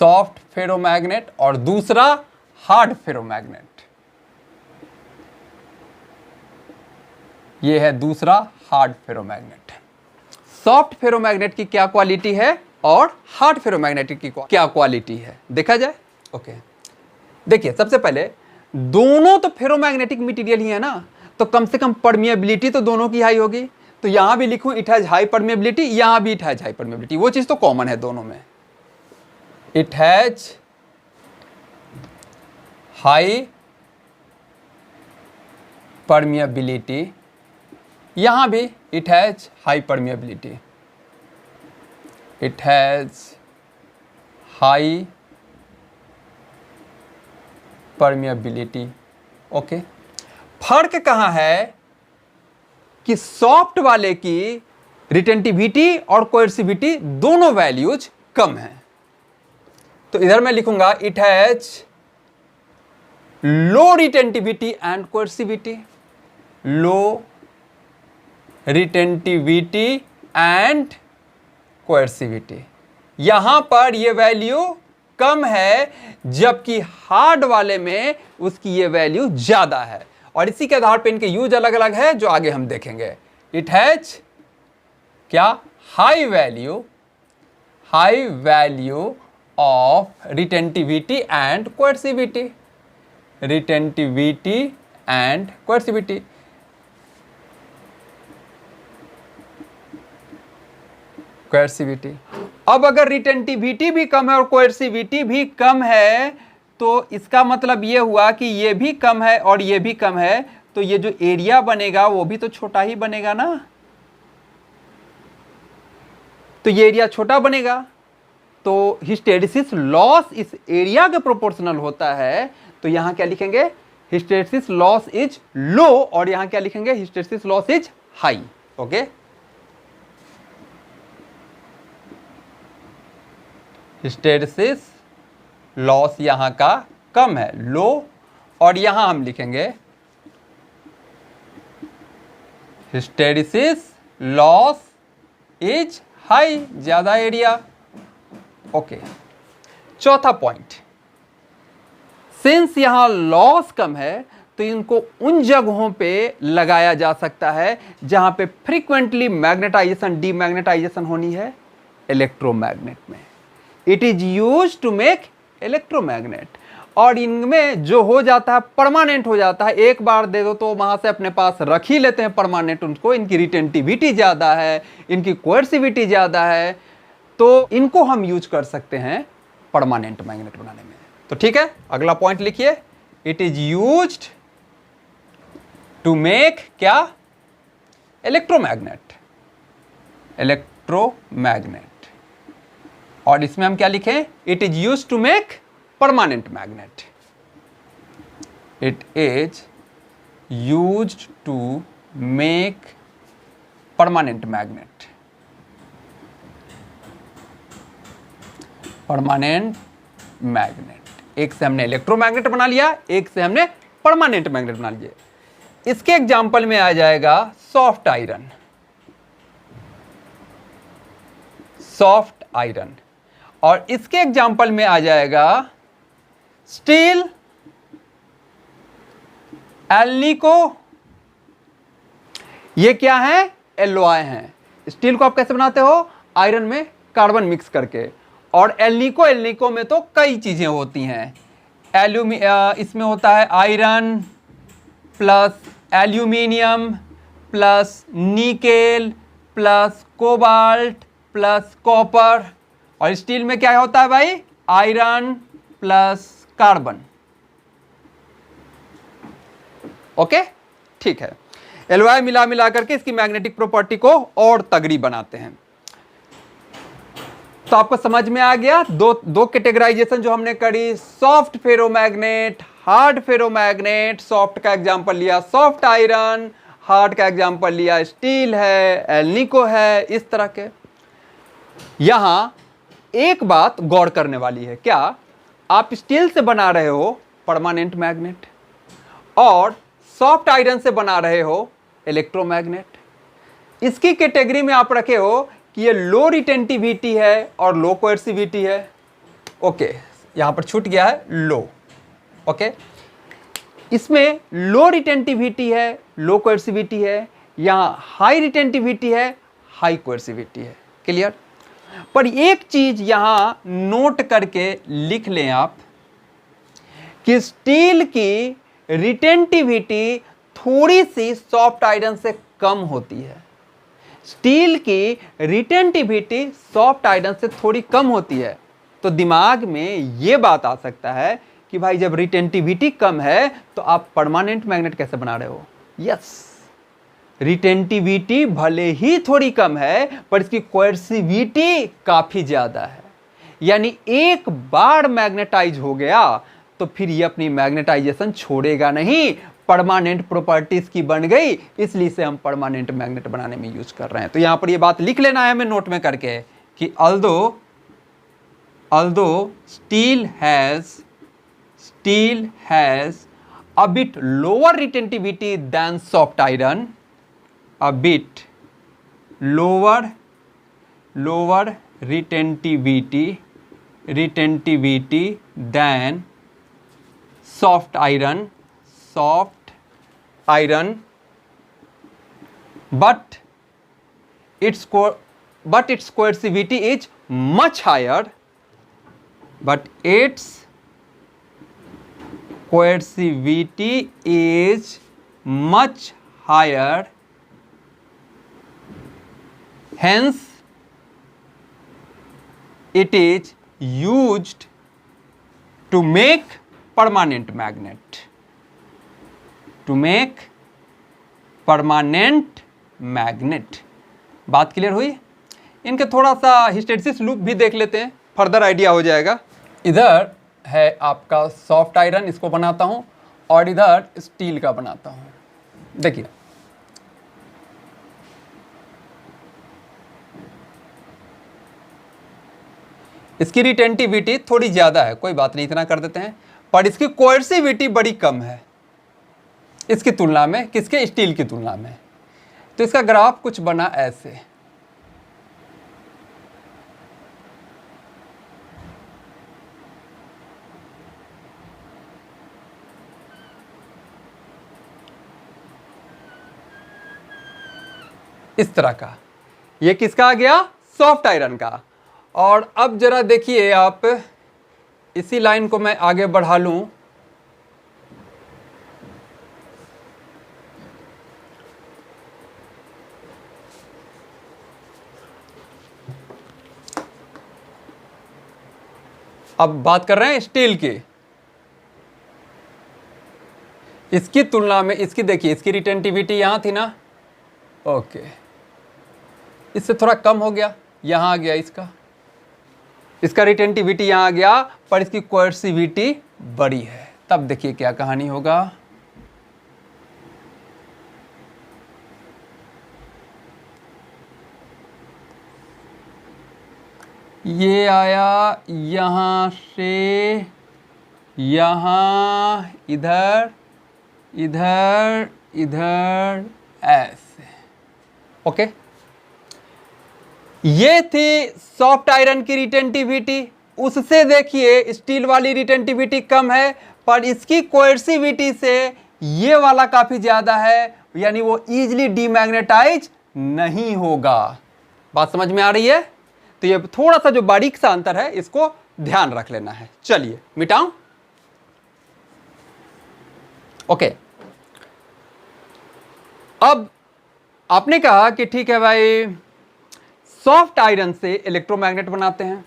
सॉफ्ट फेरोमैग्नेट और दूसरा हार्ड फेरोमैग्नेट। ये है दूसरा हार्ड फेरोमैग्नेट। सॉफ्ट फेरोमैग्नेट की क्या क्वालिटी है और हार्ड फेरोमैग्नेट की क्या क्वालिटी है देखा जाए। ओके, देखिए सबसे पहले दोनों तो फेरोमैग्नेटिक मटेरियल ही है ना, तो कम से कम परमिएबिलिटी तो दोनों की हाई होगी। तो यहां भी लिखूं इट हैज हाई परमिएबिलिटी, यहां भी इट हैज हाई परमिएबिलिटी, वो चीज तो कॉमन है दोनों में। इट हैज हाई परमिएबिलिटी, यहां भी it has high permeability, it has high permeability. Okay, फर्क कहां है कि सॉफ्ट वाले की रिटेंटिविटी और कोएर्सिविटी दोनों वैल्यूज कम है। तो इधर मैं लिखूंगा it has low retentivity and coercivity, low retentivity and coercivity. यहां पर ये वैल्यू कम है, जबकि हार्ड वाले में उसकी ये वैल्यू ज्यादा है। और इसी के आधार पे इनके यूज अलग अलग है जो आगे हम देखेंगे। इट हैज क्या, high value of retentivity and coercivity, retentivity and coercivity. Coercivity, अब अगर रिटेंटिविटी भी कम है और कोएर्सिविटी भी कम है तो इसका मतलब ये हुआ कि ये भी कम है और ये भी कम है, तो ये जो एरिया बनेगा वो भी तो छोटा ही बनेगा ना। तो ये एरिया छोटा बनेगा, तो हिस्टेरेसिस लॉस इस एरिया के प्रोपोर्शनल होता है। तो यहां क्या लिखेंगे, हिस्टेरेसिस लॉस इज लो, और यहां क्या लिखेंगे, hysteresis loss is high. Okay, hysteresis loss यहां का कम है, लो, और यहां हम लिखेंगे हिस्टेरेसिस लॉस इज हाई, ज्यादा एरिया। ओके, चौथा पॉइंट, सिंस यहां लॉस कम है तो इनको उन जगहों पे लगाया जा सकता है जहां पे फ्रीक्वेंटली मैग्नेटाइजेशन डीमैग्नेटाइजेशन होनी है, इलेक्ट्रोमैग्नेट में। It is use to make electromagnet, और इनमें जो हो जाता है परमानेंट हो जाता है, एक बार दे दो तो वहां से अपने पास रख ही लेते हैं परमानेंट उनको। इनकी रिटेंटिविटी ज्यादा है, इनकी कोएर्सिविटी ज्यादा है, तो इनको हम यूज कर सकते हैं परमानेंट मैग्नेट बनाने में। तो ठीक है, अगला पॉइंट लिखिए, it is used to make क्या, इलेक्ट्रोमैग्नेट, इलेक्ट्रोमैग्नेट। और इसमें हम क्या लिखें, it is used to make permanent magnet, it is used to make permanent magnet, permanent magnet. एक से हमने इलेक्ट्रोमैग्नेट बना लिया, एक से हमने परमानेंट मैग्नेट बना लिया। इसके एग्जाम्पल में आ जाएगा सॉफ्ट आयरन, सॉफ्ट आयरन, और इसके एग्जाम्पल में आ जाएगा स्टील, एल्निको। ये क्या है, एलॉय हैं। स्टील को आप कैसे बनाते हो, आयरन में कार्बन मिक्स करके, और एल्निको में तो कई चीजें होती हैं। इसमें होता है iron plus aluminium plus nickel plus cobalt plus copper, और स्टील में क्या होता है भाई, आयरन प्लस कार्बन। ओके, ठीक है, एलॉय मिला करके इसकी मैग्नेटिक प्रॉपर्टी को और तगड़ी बनाते हैं। तो आपको समझ में आ गया दो कैटेगराइजेशन जो हमने करी, soft ferromagnet, hard ferromagnet. Soft का एग्जांपल लिया सॉफ्ट आयरन, हार्ड का एग्जांपल लिया स्टील है, एल्निको है, इस तरह के। यहां एक बात गौर करने वाली है, क्या आप स्टील से बना रहे हो परमानेंट मैग्नेट और सॉफ्ट आयरन से बना रहे हो इलेक्ट्रोमैग्नेट, इसकी कैटेगरी में आप रखे हो कि ये लो रिटेंटिविटी है और लो कोएर्सिविटी है, ओके, यहाँ पर छूट गया है लो। ओके, इसमें लो रिटेंटिविटी है, लो कोएर्सिविटी है, यहाँ हाई रिटेंटिविटी है, हाई कोएर्सिविटी है। क्लियर? पर एक चीज यहां नोट करके लिख लें आप कि स्टील की रिटेंटिविटी थोड़ी सी सॉफ्ट आयरन से कम होती है। स्टील की रिटेंटिविटी सॉफ्ट आयरन से थोड़ी कम होती है। तो दिमाग में यह बात आ सकता है कि भाई जब रिटेंटिविटी कम है तो आप परमानेंट मैग्नेट कैसे बना रहे हो? यस, रिटेंटिविटी भले ही थोड़ी कम है पर इसकी कोएर्सिविटी काफी ज्यादा है। यानी एक बार मैग्नेटाइज हो गया तो फिर ये अपनी मैग्नेटाइजेशन छोड़ेगा नहीं, परमानेंट प्रॉपर्टीज की बन गई, इसलिए इसे हम परमानेंट मैग्नेट बनाने में यूज कर रहे हैं। तो यहां पर ये बात लिख लेना है हमें नोट में करके कि although steel has a bit lower retentivity than soft iron, a bit lower retentivity than soft iron, but its coercivity is much higher, but its coercivity is much higher, hence it is used to make permanent magnet, बात क्लियर हुई? इनके थोड़ा सा हिस्टेरेसिस लूप भी देख लेते हैं, फर्दर आइडिया हो जाएगा। इधर है आपका सॉफ्ट आयरन, इसको बनाता हूं, और इधर स्टील का बनाता हूं। देखिए इसकी रिटेंटिविटी थोड़ी ज्यादा है, कोई बात नहीं, इतना कर देते हैं, पर इसकी कोएर्सिविटी बड़ी कम है इसकी तुलना में, किसके? स्टील की तुलना में। तो इसका ग्राफ कुछ बना ऐसे, इस तरह का। ये किसका आ गया? सॉफ्ट आयरन का। और अब जरा देखिए आप, इसी लाइन को मैं आगे बढ़ा लूं, अब बात कर रहे हैं स्टील की। इसकी तुलना में इसकी देखिए, इसकी रिटेंटिविटी यहां थी ना, ओके, इससे थोड़ा कम हो गया, यहां आ गया इसका रिटेंटिविटी यहां आ गया, पर इसकी कोएर्सिविटी बड़ी है। तब देखिए क्या कहानी होगा। ये आया यहां से यहां, इधर इधर इधर, ऐसे। ओके, ये थी सॉफ्ट आयरन की रिटेंटिविटी। उससे देखिए स्टील वाली रिटेंटिविटी कम है, पर इसकी कोएर्सिविटी से ये वाला काफी ज्यादा है, यानी वो इजीली डीमैग्नेटाइज नहीं होगा। बात समझ में आ रही है? तो ये थोड़ा सा जो बारीक सा अंतर है, इसको ध्यान रख लेना है। चलिए मिटाऊं। ओके, अब आपने कहा कि ठीक है भाई, सॉफ्ट आयरन से इलेक्ट्रोमैग्नेट बनाते हैं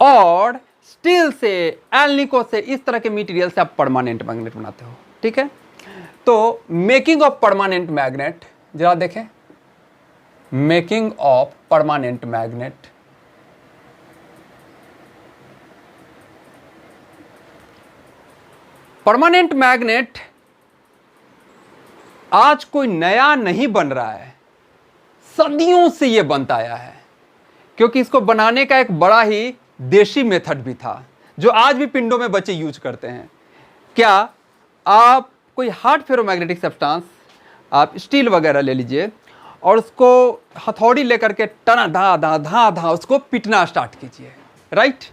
और स्टील से, एल्निको से, इस तरह के मटेरियल से आप परमानेंट मैग्नेट बनाते हो। ठीक है, तो मेकिंग ऑफ परमानेंट मैग्नेट जरा देखें। Making of permanent magnet, permanent magnet आज कोई नया नहीं बन रहा है, सदियों से यह बनता आया है, क्योंकि इसको बनाने का एक बड़ा ही देशी मेथड भी था, जो आज भी पिंडों में बच्चे यूज करते हैं। क्या आप कोई हार्ड फेरोमैग्नेटिक सब्सटेंस, आप स्टील वगैरह ले लीजिए और उसको हथौड़ी लेकर के टना धा धा धा धा उसको पीटना स्टार्ट कीजिए। राइट।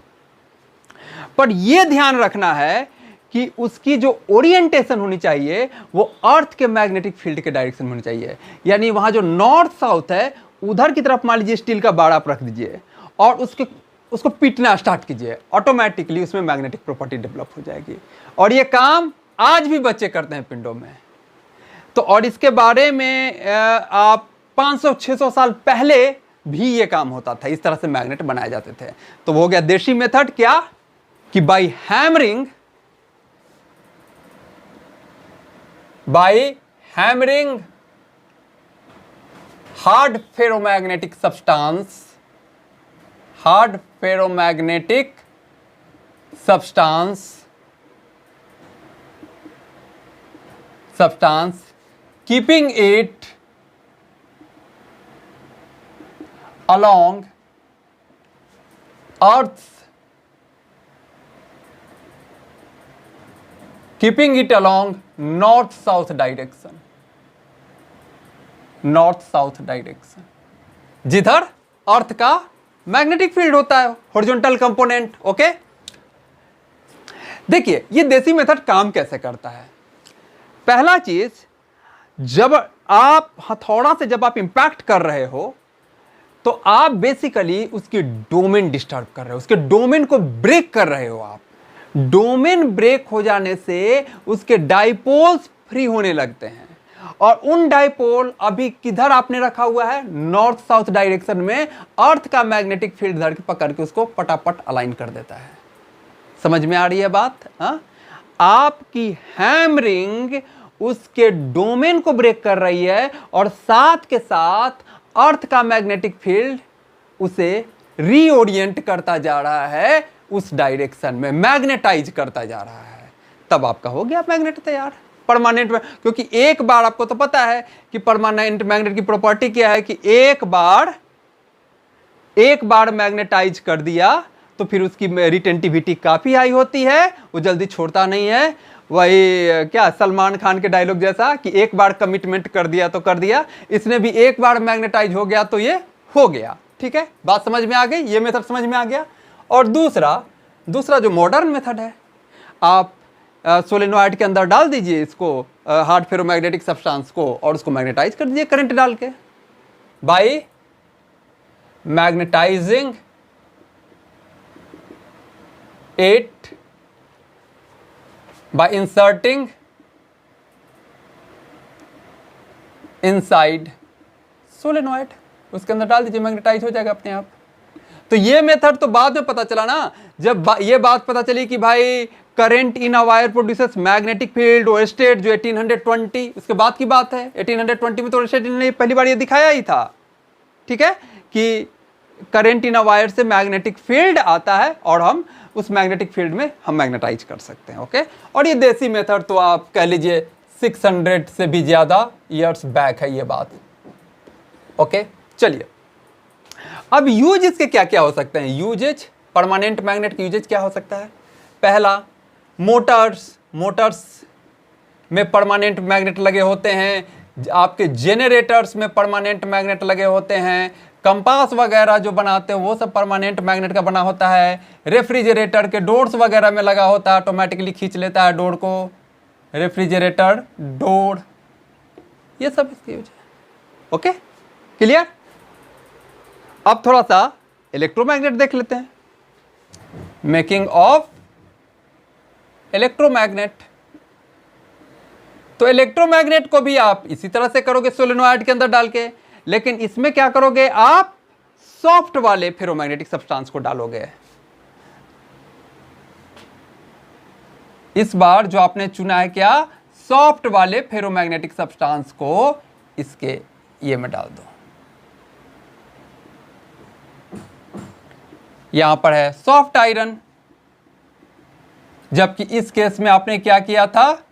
पर यह ध्यान रखना है कि उसकी जो ओरिएंटेशन होनी चाहिए वो अर्थ के मैग्नेटिक फील्ड के डायरेक्शन में होनी चाहिए। यानी वहां जो नॉर्थ साउथ है उधर की तरफ मान लीजिए स्टील का बाड़ आप रख दीजिए और उसको पीटना स्टार्ट कीजिए, ऑटोमेटिकली उसमें मैग्नेटिक प्रॉपर्टी डेवलप हो जाएगी। और ये काम आज भी बच्चे करते हैं पिंडों में। तो और इसके बारे में आप 500-600 साल पहले भी ये काम होता था, इस तरह से मैग्नेट बनाए जाते थे। तो वो हो गया देशी मेथड, क्या कि by hammering hard ferromagnetic substance keeping it along Earth's north-south direction, जिधर अर्थ का मैग्नेटिक फील्ड होता है, हॉरिजॉन्टल कंपोनेंट। ओके, देखिए ये देसी मेथड काम कैसे करता है। पहला चीज, जब आप हथौड़ा से जब आप इंपैक्ट कर रहे हो तो आप बेसिकली उसकी डोमेन डिस्टर्ब कर रहे हो, उसके डोमेन को ब्रेक कर रहे हो। आप डोमेन ब्रेक हो जाने से उसके डाइपोल्स फ्री होने लगते हैं और उन डाइपोल अभी किधर आपने रखा हुआ है, नॉर्थ साउथ डायरेक्शन में। अर्थ का मैग्नेटिक फील्ड धर के पकड़ के उसको पटापट अलाइन कर देता है। समझ में आ रही है बात? आपकी हैमरिंग उसके डोमेन को ब्रेक कर रही है और साथ के साथ अर्थ का मैग्नेटिक फील्ड उसे रीओरिएंट करता जा रहा है, उस डायरेक्शन में मैग्नेटाइज करता जा रहा है। तब आपका हो गया मैग्नेट तैयार, परमानेंट। क्योंकि एक बार आपको तो पता है कि परमानेंट मैग्नेट की प्रॉपर्टी क्या है कि एक बार मैग्नेटाइज कर दिया तो फिर उसकी रिटेंटिविटी काफी हाई होती है, वो जल्दी छोड़ता नहीं है। वही क्या सलमान खान के डायलॉग जैसा कि एक बार कमिटमेंट कर दिया तो कर दिया, इसने भी एक बार मैग्नेटाइज हो गया तो ये हो गया। ठीक है, बात समझ में आ गई, ये मेथड समझ में आ गया। और दूसरा जो मॉडर्न मेथड है, आप सोलेनॉइड के अंदर डाल दीजिए इसको, हार्ड फेरोमैग्नेटिक सब्सटेंस को, और उसको मैग्नेटाइज कर दीजिए करंट डाल के, by magnetizing it by inserting inside solenoid, उसके अंदर डाल दीजिए, मैग्नेटाइज हो जाएगा अपने आप। तो ये मेथड तो बाद में पता चला ना, जब ये बात पता चली कि भाई current in a wire produces magnetic field और स्टेट जो 1820, उसके बाद की बात है। 1820 में तो स्टेट ने पहली बार ये दिखाया ही था, ठीक है, कि करंट इन अ वायर से मैग्नेटिक फील्ड आता है और हम उस मैग्नेटिक फील्ड में हम मैग्नेटाइज कर सकते हैं। ओके, और ये देसी मेथड तो आप कह लीजिए 600 से भी ज्यादा ईयर्स बैक है ये बात। ओके, चलिए अब यूजेस के क्या क्या हो सकते हैं। यूजेज, परमानेंट मैग्नेट के यूजेज क्या हो सकता है। पहला, मोटर्स में परमानेंट मैग्नेट लगे होते हैं, आपके जेनरेटर्स में परमानेंट मैग्नेट लगे होते हैं, कंपास वगैरह जो बनाते हैं वो सब परमानेंट मैग्नेट का बना होता है। रेफ्रिजरेटर के डोर्स वगैरह में लगा होता है, ऑटोमेटिकली खींच लेता है डोर को, रेफ्रिजरेटर डोर, ये सब इसके यूज है। Okay, clear. अब थोड़ा सा इलेक्ट्रोमैग्नेट देख लेते हैं। मेकिंग ऑफ इलेक्ट्रोमैग्नेट, तो इलेक्ट्रोमैग्नेट को भी आप इसी तरह से करोगे सोलेनॉइड के अंदर डाल के, लेकिन इसमें क्या करोगे, आप सॉफ्ट वाले फेरोमैग्नेटिक सब्सटेंस को डालोगे। इस बार जो आपने चुना है क्या, सॉफ्ट वाले फेरोमैग्नेटिक सब्सटेंस को इसके ये में डाल दो। यहां पर है सॉफ्ट आयरन, जबकि इस केस में आपने क्या किया था,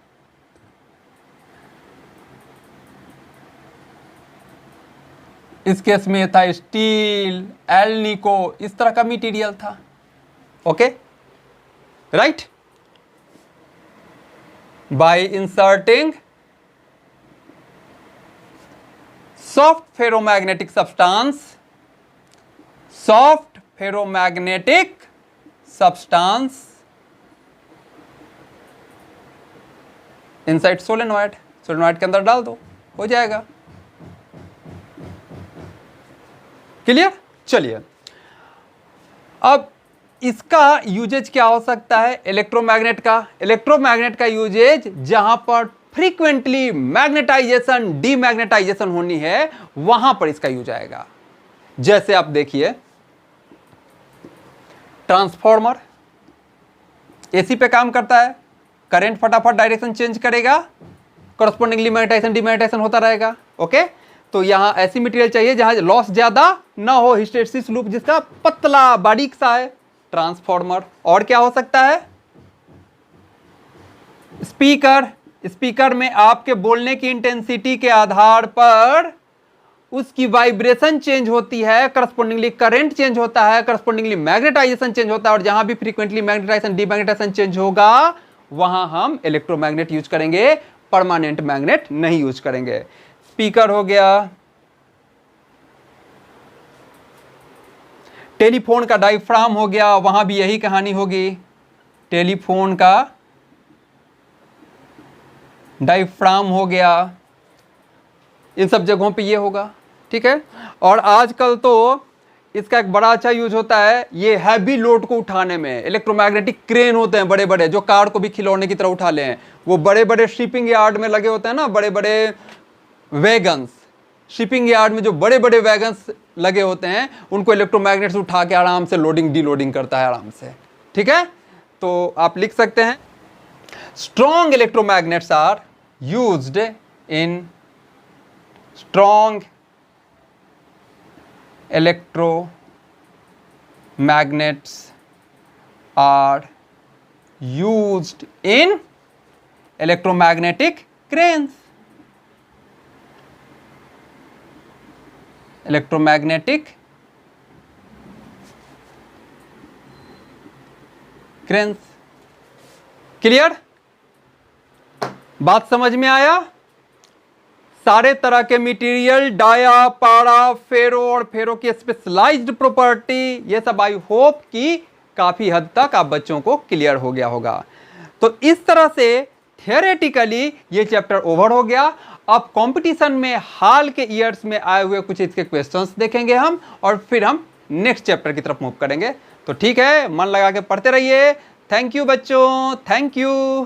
इस केस में था स्टील, एल्निको, इस तरह का मटेरियल था। Okay, right. Bye inserting soft ferromagnetic substance inside solenoid, solenoid के अंदर डाल दो, हो जाएगा। क्लियर? चलिए, अब इसका यूजेज क्या हो सकता है इलेक्ट्रोमैग्नेट का? इलेक्ट्रोमैग्नेट का यूजेज जहां पर फ्रीक्वेंटली मैग्नेटाइजेशन डीमैग्नेटाइजेशन होनी है वहां पर इसका यूज आएगा। जैसे आप देखिए, ट्रांसफॉर्मर एसी पे काम करता है, करंट फटाफट डायरेक्शन चेंज करेगा, करस्पॉन्डिंगली मैग्नेटाइजेशन डीमैग्नेटाइजेशन होता रहेगा। ओके, तो यहां ऐसी मटेरियल चाहिए जहां लॉस ज्यादा ना हो, हिस्टैरिसीस लूप जिसका पतला बारीक सा है, ट्रांसफॉर्मर। और क्या हो सकता है? स्पीकर। स्पीकर में आपके बोलने की इंटेंसिटी के आधार पर उसकी वाइब्रेशन चेंज होती है, करस्पॉन्डिंगली करंट चेंज होता है, करस्पॉन्डिंगली मैग्नेटाइजेशन चेंज होता है, और जहां भी फ्रीक्वेंटली मैग्नेटाइजेशन डीमैग्नेटाइजेशन चेंज होगा वहां हम इलेक्ट्रोमैग्नेट यूज करेंगे, परमानेंट मैग्नेट नहीं यूज करेंगे। स्पीकर हो गया। टेलीफोन का डायफ्राम हो गया, वहां भी यही कहानी होगी। टेलीफोन का डायफ्राम हो गया, इन सब जगहों पे ये होगा। ठीक है, और आजकल तो इसका एक बड़ा अच्छा यूज होता है ये हैवी लोड को उठाने में। इलेक्ट्रोमैग्नेटिक क्रेन होते हैं बड़े बड़े, जो कार को भी खिलौने की तरह उठा ले हैं, वो बड़े बड़े शिपिंग यार्ड में लगे होते हैं ना, बड़े बड़े वैगन्स। शिपिंग यार्ड में जो बड़े बड़े वैगन्स लगे होते हैं उनको इलेक्ट्रोमैग्नेट से उठा के आराम से लोडिंग डीलोडिंग करता है आराम से। ठीक है, तो आप लिख सकते हैं strong electromagnets are used in strong electromagnets are used in electromagnetic cranes. Electromagnetic cranes. Clear? बात समझ में आया? सारे तरह के मटेरियल, डाया, पारा, फेरो और फेरो की स्पेशलाइज्ड प्रॉपर्टी, ये सब आई होप कि काफी हद तक आप बच्चों को क्लियर हो गया होगा। तो इस तरह से थियोरेटिकली ये चैप्टर ओवर हो गया। अब कंपटीशन में हाल के ईयर्स में आए हुए कुछ इसके क्वेश्चंस देखेंगे हम, और फिर हम नेक्स्ट चैप्टर की तरफ मूव करेंगे। तो ठीक है, मन लगा के पढ़ते रहिए। थैंक यू बच्चों, थैंक यू।